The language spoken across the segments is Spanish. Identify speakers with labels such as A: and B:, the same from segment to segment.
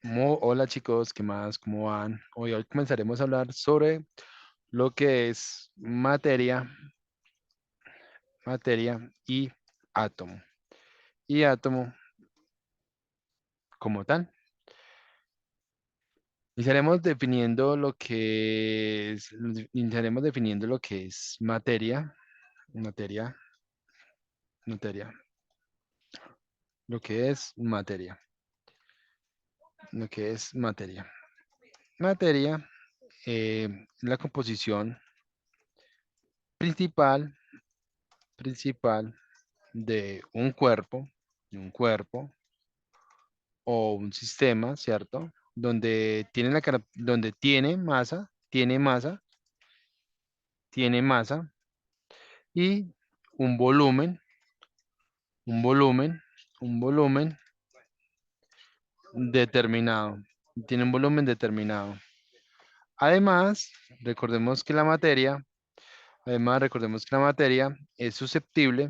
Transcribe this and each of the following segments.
A: Hola chicos, ¿qué más? ¿Cómo van? Hoy comenzaremos a hablar sobre lo que es materia y átomo. Y átomo como tal. Iniciaremos definiendo lo que es materia, materia, lo que es materia, lo que es materia. Materia, la composición principal, principal de un cuerpo o un sistema, ¿cierto? Donde tiene masa y un volumen, un volumen, un volumen determinado. Tiene un volumen determinado. Además, recordemos que la materia, recordemos que la materia es susceptible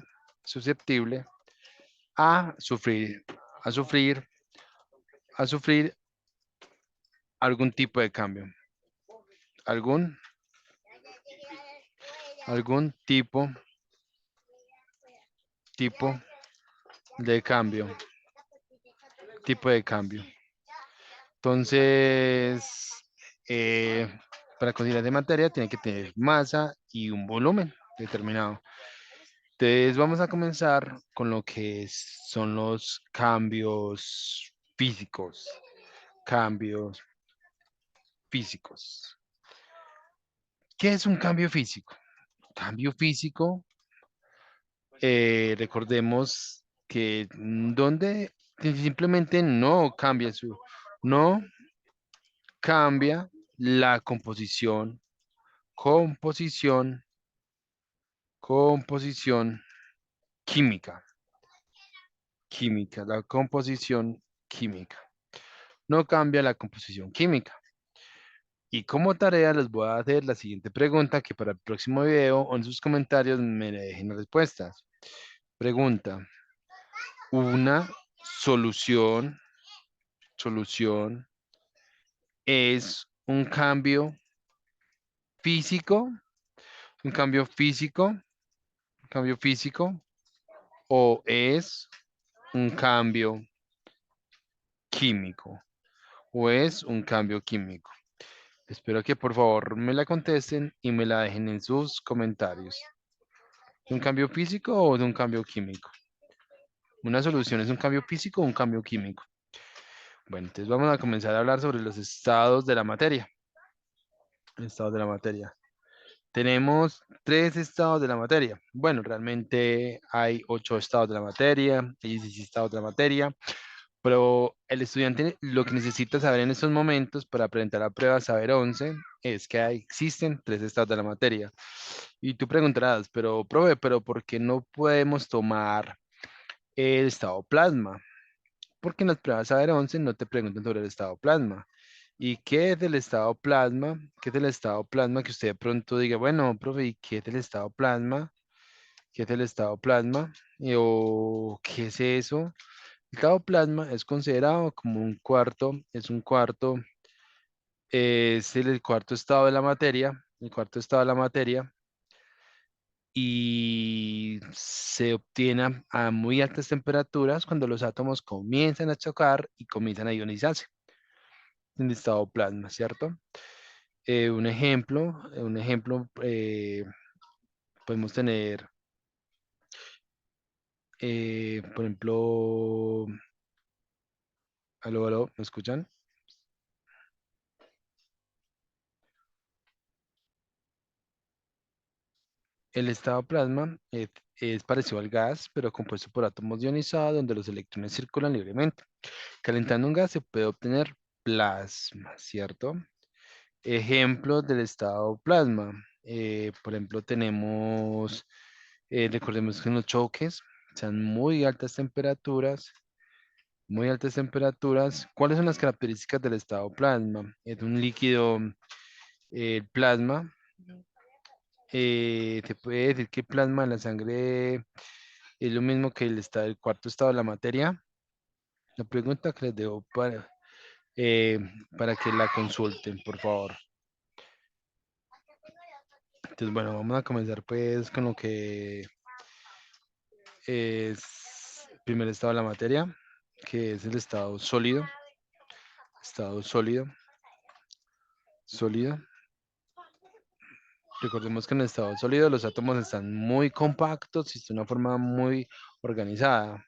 A: a sufrir, a sufrir, a sufrir algún tipo de cambio, algún, algún tipo de cambio, tipo de cambio. Entonces, eh, para considerar de materia tiene que tener masa y un volumen determinado. Entonces, vamos a comenzar con lo que son los cambios físicos. Cambios físicos. ¿Qué es un cambio físico? Cambio físico, recordemos que que simplemente no cambia la composición, composición la composición química. No cambia la composición química. Y como tarea les voy a hacer la siguiente pregunta que para el próximo video o en sus comentarios me dejen las respuestas. Pregunta, una solución, solución es físico, un cambio físico, un cambio físico o es un cambio químico o es un cambio químico. Espero que por favor me la contesten y me la dejen en sus comentarios. ¿Es un cambio físico o es un cambio químico? ¿Una solución es un cambio físico o un cambio químico? Bueno, entonces vamos a comenzar a hablar sobre los estados de la materia. Estados de la materia. Tenemos tres estados de la materia. Bueno, realmente hay 8 estados de la materia, hay 16 estados de la materia, pero el estudiante lo que necesita saber en estos momentos para presentar la prueba Saber 11 es que existen tres estados de la materia. Y tú preguntarás, pero profe, pero ¿por qué no podemos tomar el estado plasma? Porque en las pruebas Saber 11 no te preguntan sobre el estado plasma. ¿Y qué es del estado plasma? ¿Qué es del estado plasma? Que usted de pronto diga, bueno, profe, ¿y qué es del estado plasma? ¿Qué es el estado plasma? ¿O qué es eso? El estado plasma es considerado como es el cuarto estado de la materia, el cuarto estado de la materia, y se obtiene a muy altas temperaturas cuando los átomos comienzan a chocar y comienzan a ionizarse en estado plasma, ¿cierto? Un ejemplo, podemos tener, por ejemplo, aló, aló, ¿me escuchan? El estado plasma es parecido al gas, pero compuesto por átomos ionizados donde los electrones circulan libremente. Calentando un gas se puede obtener plasma, ¿cierto? Ejemplos del estado plasma. Por ejemplo, recordemos que en los choques sean muy altas temperaturas. ¿Cuáles son las características del estado plasma? Es un líquido, el plasma. Se puede decir que el plasma en la sangre es lo mismo que el cuarto estado de la materia. La pregunta que les dejo eh, para que la consulten, por favor. Entonces, bueno, vamos a comenzar pues con lo que es el primer estado de la materia, que es el estado sólido. Estado sólido, sólido. Recordemos que en el estado sólido los átomos están muy compactos y de una forma muy organizada.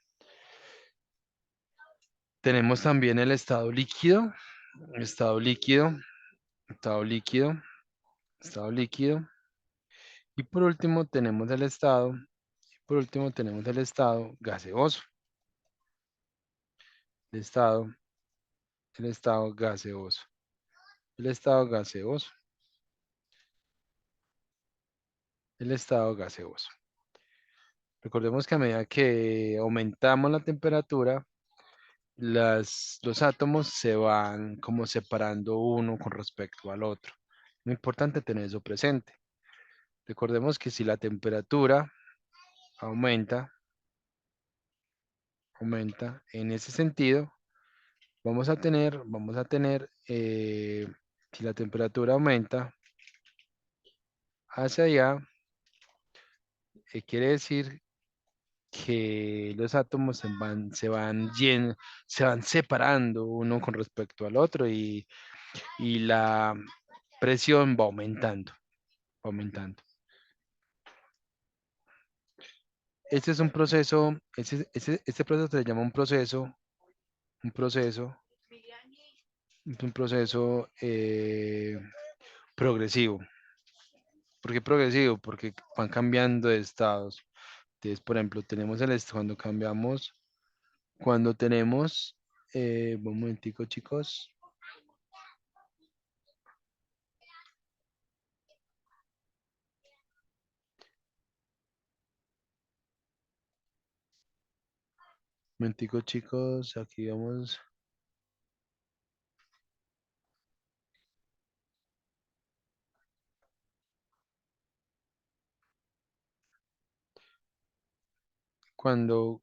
A: Tenemos también el estado líquido, estado líquido, estado líquido. Y por último tenemos el estado gaseoso, el estado, el estado gaseoso, el estado gaseoso, el estado gaseoso. Recordemos que a medida que aumentamos la temperatura, los átomos se van como separando uno con respecto al otro. Muy importante tener eso presente. Recordemos que si la temperatura aumenta, aumenta en ese sentido, si la temperatura aumenta hacia allá, quiere decir que los átomos se van separando uno con respecto al otro y la presión va aumentando, va aumentando. Este es un proceso, este proceso se le llama un proceso, es un proceso progresivo. ¿Por qué progresivo? Porque van cambiando de estados. Entonces, por ejemplo, tenemos cuando tenemos, un momentico, chicos, un momentico, chicos, aquí vamos, cuando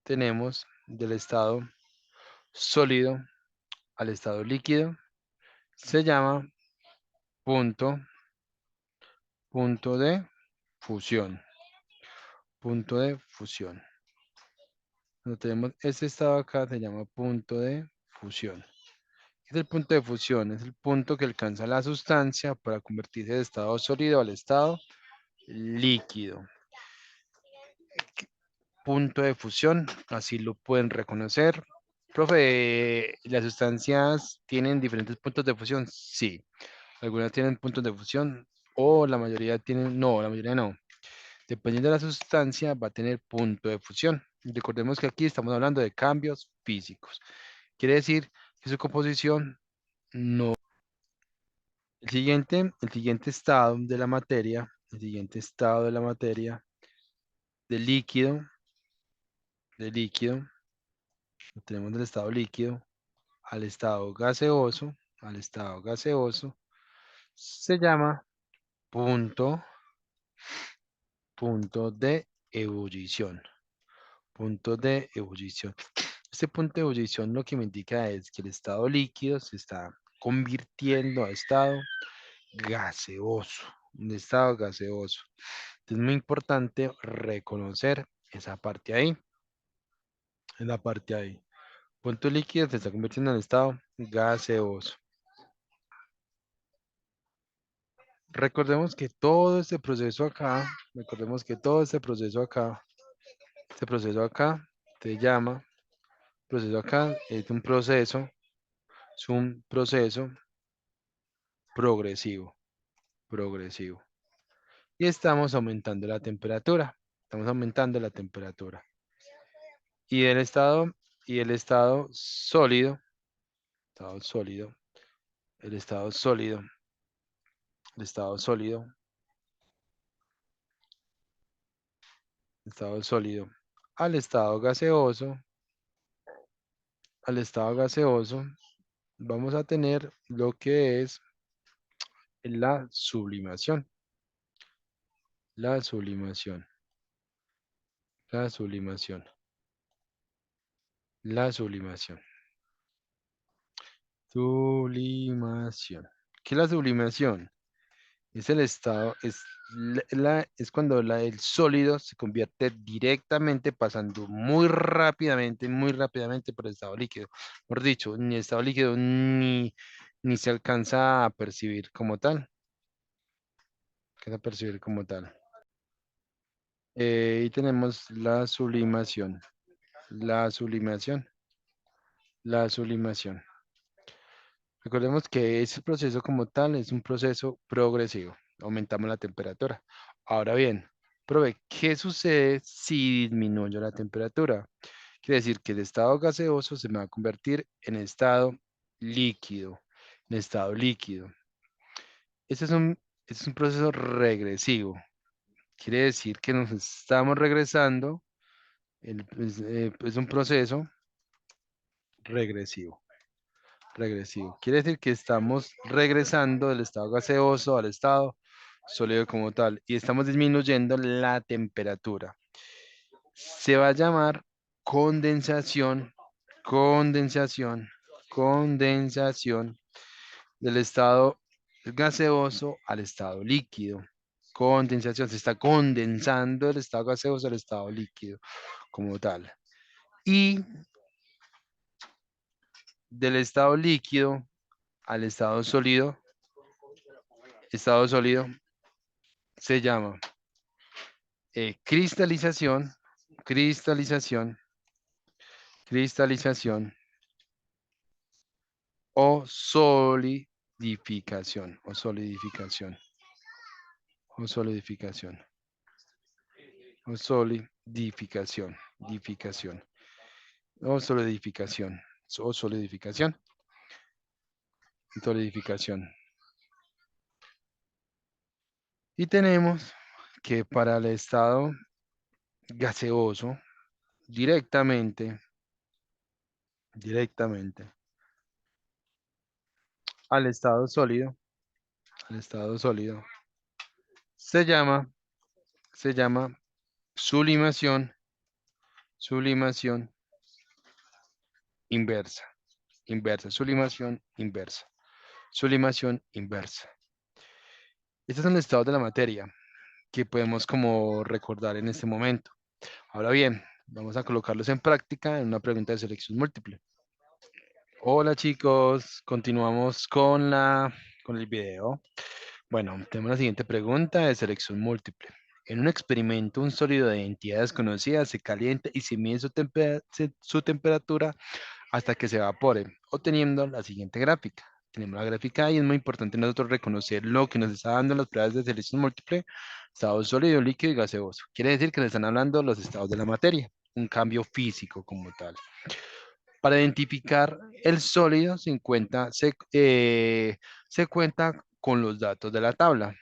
A: tenemos del estado sólido al estado líquido, se llama punto, punto de fusión, punto de fusión. Cuando tenemos este estado acá, se llama punto de fusión. Es el punto de fusión, es el punto que alcanza la sustancia para convertirse de estado sólido al estado líquido. Punto de fusión, así lo pueden reconocer. Profe, ¿las sustancias tienen diferentes puntos de fusión? Sí. Algunas tienen puntos de fusión o la mayoría tienen, no, la mayoría no. Dependiendo de la sustancia, va a tener punto de fusión. Recordemos que aquí estamos hablando de cambios físicos. Quiere decir que su composición no. El siguiente estado de la materia, el siguiente estado de la materia, de líquido, de líquido, lo tenemos del estado líquido al estado gaseoso, al estado gaseoso, se llama punto, punto de ebullición, punto de ebullición. Este punto de ebullición lo que me indica es que el estado líquido se está convirtiendo a estado gaseoso, un estado gaseoso. Es muy importante reconocer esa parte ahí, en la parte ahí. Punto líquido se está convirtiendo en estado gaseoso. Recordemos que todo este proceso acá, recordemos que todo este proceso acá, se llama, proceso acá es un proceso progresivo, progresivo. Y estamos aumentando la temperatura, estamos aumentando la temperatura. Y el estado, y el estado sólido, el estado sólido, el estado sólido, el estado sólido, al estado gaseoso, al estado gaseoso, vamos a tener lo que es la sublimación, la sublimación, la sublimación, la sublimación. Sublimación. ¿Qué es la sublimación? Es el estado, es cuando el sólido se convierte directamente, pasando muy rápidamente por el estado líquido. Por dicho, ni el estado líquido ni se alcanza a percibir como tal. Alcanza a percibir como tal. Y tenemos la sublimación. La sublimación. La sublimación. Recordemos que ese proceso como tal es un proceso progresivo. Aumentamos la temperatura. Ahora bien, prove, ¿qué sucede si disminuyo la temperatura? Quiere decir que el estado gaseoso se me va a convertir en estado líquido. En estado líquido. Este es un proceso regresivo. Quiere decir que nos estamos regresando. Es un proceso regresivo. Regresivo. Quiere decir que estamos regresando del estado gaseoso al estado sólido como tal y estamos disminuyendo la temperatura. Se va a llamar condensación, condensación, condensación del estado gaseoso al estado líquido. Condensación, se está condensando el estado gaseoso al estado líquido como tal. Y del al estado sólido se llama cristalización, cristalización, cristalización o solidificación, o solidificación, o solidificación, o solidificación, dificación, o solidificación, o solidificación, solidificación. Y tenemos que para el estado gaseoso, directamente, directamente al estado sólido, se llama, se llama sublimación, sublimación inversa, inversa, sublimación inversa, sublimación inversa. Estos son los estados de la materia que podemos como recordar en este momento. Ahora bien, vamos a colocarlos en práctica en una pregunta de selección múltiple. Hola chicos, continuamos con el video. Bueno, tenemos la siguiente pregunta de selección múltiple. En un experimento, un sólido de entidad desconocida se calienta y se mide su temperatura hasta que se evapore, obteniendo la siguiente gráfica. Tenemos la gráfica y es muy importante nosotros reconocer lo que nos está dando las pruebas de selección múltiple, estado sólido, líquido y gaseoso. Quiere decir que le están hablando los estados de la materia, un cambio físico como tal. Para identificar el sólido se cuenta con los datos de la tabla.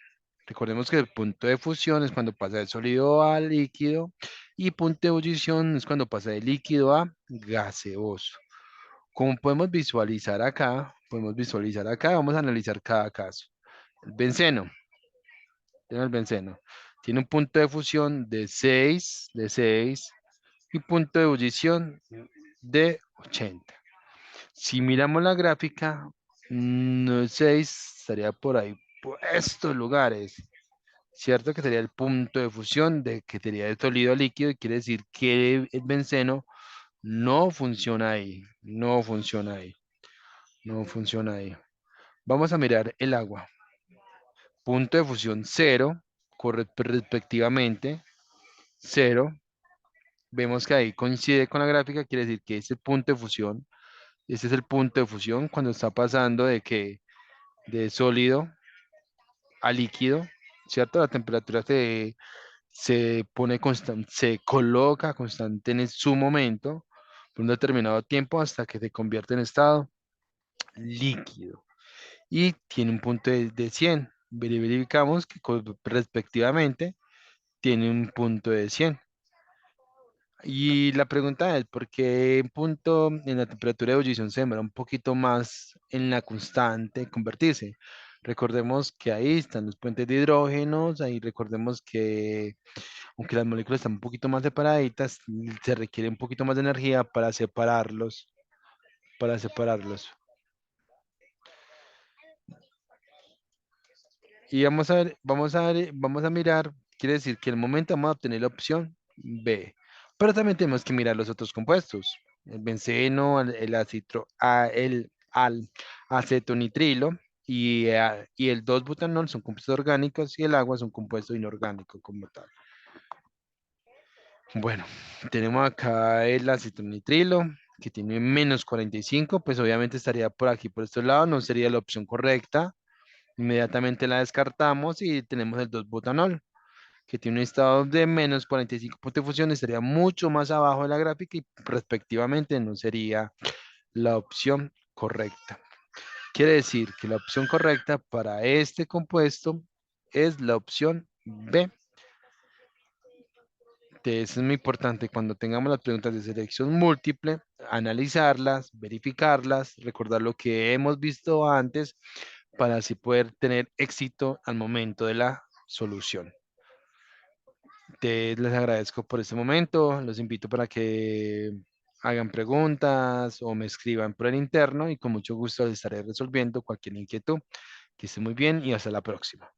A: Recordemos que el punto de fusión es cuando pasa de sólido a líquido y punto de ebullición es cuando pasa de líquido a gaseoso. Como podemos visualizar acá, vamos a analizar cada caso. El benceno, tiene el benceno. Tiene un punto de fusión de seis y punto de ebullición de 80. Si miramos la gráfica, 6 estaría por ahí, por estos lugares. Cierto que sería el punto de fusión de que sería de sólido a líquido y quiere decir que el benceno no funciona ahí, no funciona ahí, no funciona ahí. Vamos a mirar el agua. Punto de fusión cero, respectivamente, cero. Vemos que ahí coincide con la gráfica, quiere decir que ese punto de fusión, este es el punto de fusión cuando está pasando de sólido a líquido, ¿cierto? La temperatura se pone constante, se coloca constante en su momento por un determinado tiempo hasta que se convierte en estado líquido y tiene un punto de 100. Verificamos que respectivamente tiene un punto de 100. Y la pregunta es, ¿por qué un punto en la temperatura de ebullición se demora un poquito más en la constante convertirse? Recordemos que ahí están los puentes de hidrógenos, ahí recordemos que aunque las moléculas están un poquito más separaditas, se requiere un poquito más de energía para separarlos, para separarlos. Y vamos a mirar, quiere decir que en el momento vamos a obtener la opción B. Pero también tenemos que mirar los otros compuestos. El benceno, el acetonitrilo y el 2-butanol son compuestos orgánicos y el agua es un compuesto inorgánico como tal. Bueno, tenemos acá el acetonitrilo que tiene -45, pues obviamente estaría por aquí, por este lado, no sería la opción correcta. Inmediatamente la descartamos y tenemos el 2-butanol, que tiene un estado de -45 puntos de fusión, estaría mucho más abajo de la gráfica y respectivamente no sería la opción correcta. Quiere decir que la opción correcta para este compuesto es la opción B. Entonces, es muy importante cuando tengamos las preguntas de selección múltiple, analizarlas, verificarlas, recordar lo que hemos visto antes para así poder tener éxito al momento de la solución. Les agradezco por este momento, los invito para que hagan preguntas o me escriban por el interno y con mucho gusto les estaré resolviendo cualquier inquietud. Que esté muy bien y hasta la próxima.